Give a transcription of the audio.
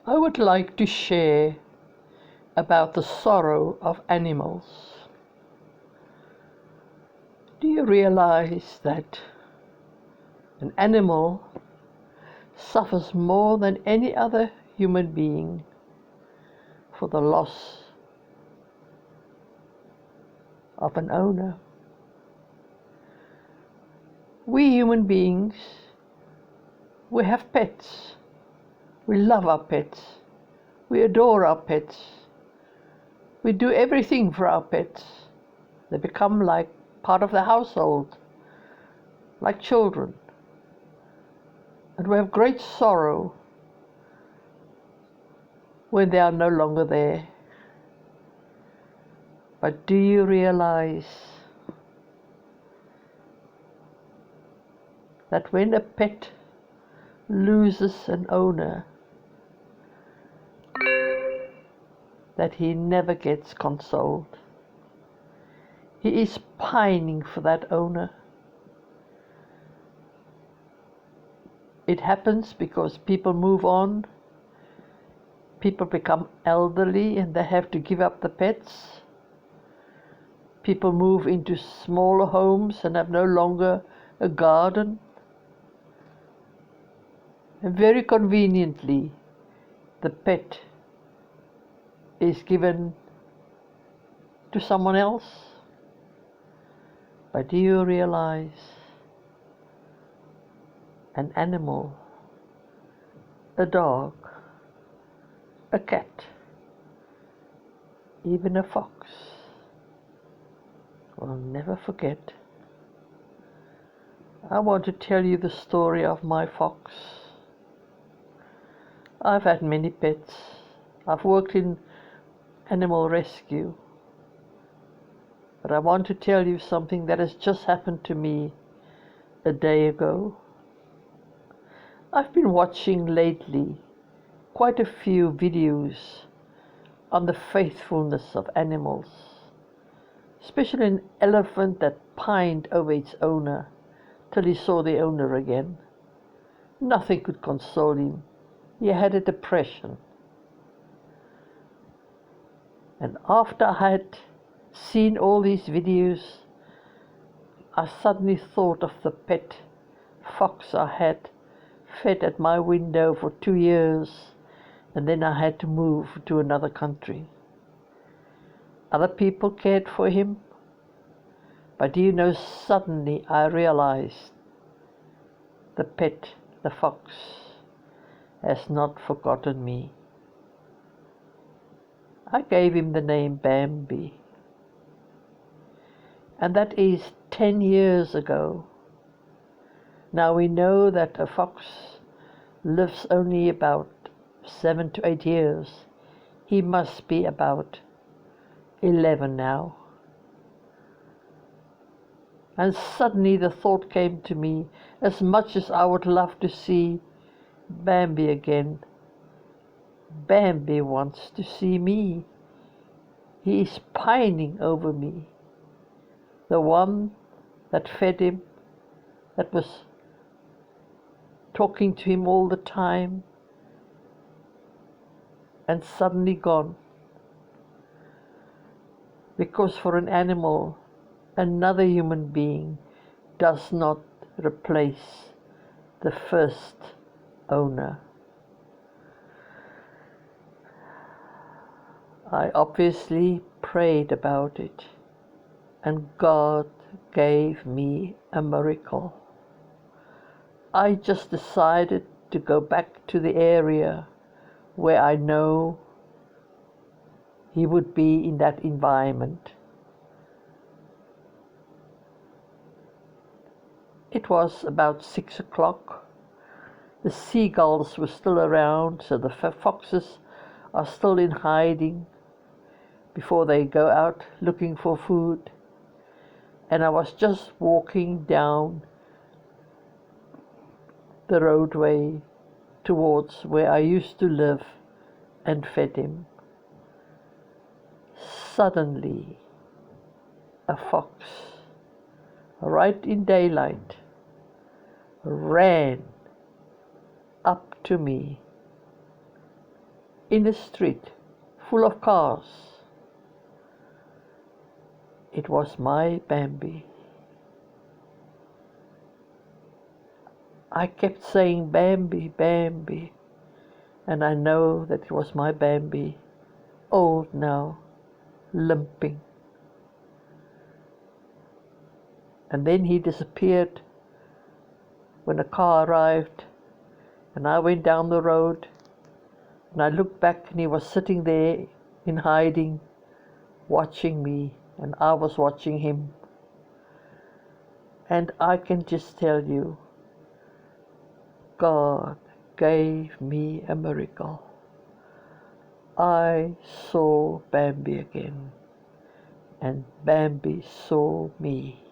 I would like to share about the sorrow of animals. Do you realize that an animal suffers more than any other human being for the loss of an owner? We human beings, we have pets. We love our pets. We adore our pets. We do everything for our pets. They become like part of the household, like children. And we have great sorrow when they are no longer there. But do you realize that when a pet loses an owner, that he never gets consoled? He is pining for that owner. It happens because people move on, people become elderly and they have to give up the pets. People move into smaller homes and have no longer a garden. And very conveniently, the pet is given to someone else. But do you realize an animal, a dog, a cat, even a fox will never forget? I want to tell you the story of my fox. I've had many pets. I've worked in animal rescue. But I want to tell you something that has just happened to me a day ago. I've been watching lately quite a few videos on the faithfulness of animals, especially an elephant that pined over its owner till he saw the owner again. Nothing could console him. He had a depression. And after I had seen all these videos, I suddenly thought of the pet fox I had fed at my window for 2 years, and then I had to move to another country. Other people cared for him, but do you know, suddenly I realized the pet, the fox, has not forgotten me. I gave him the name Bambi. And that is 10 years ago. Now we know that a fox lives only about 7 to 8 years. He must be about 11 now. And suddenly the thought came to me, as much as I would love to see Bambi again, Bambi wants to see me. He is pining over me. The one that fed him, that was talking to him all the time, and suddenly gone. Because for an animal, another human being does not replace the first owner. I obviously prayed about it, and God gave me a miracle. I just decided to go back to the area where I know he would be in that environment. It was about 6 o'clock. The seagulls were still around, so the foxes are still in hiding before they go out looking for food. And I was just walking down the roadway towards where I used to live and fed him. Suddenly, a fox, right in daylight, ran up to me in the street, full of cars. It was my Bambi. I kept saying Bambi, Bambi, and I know that it was my Bambi, old now, limping. And then he disappeared when a car arrived, and I went down the road, and I looked back, and he was sitting there in hiding, watching me, and I was watching him. And I can just tell you, God gave me a miracle. I saw Bambi again, and Bambi saw me.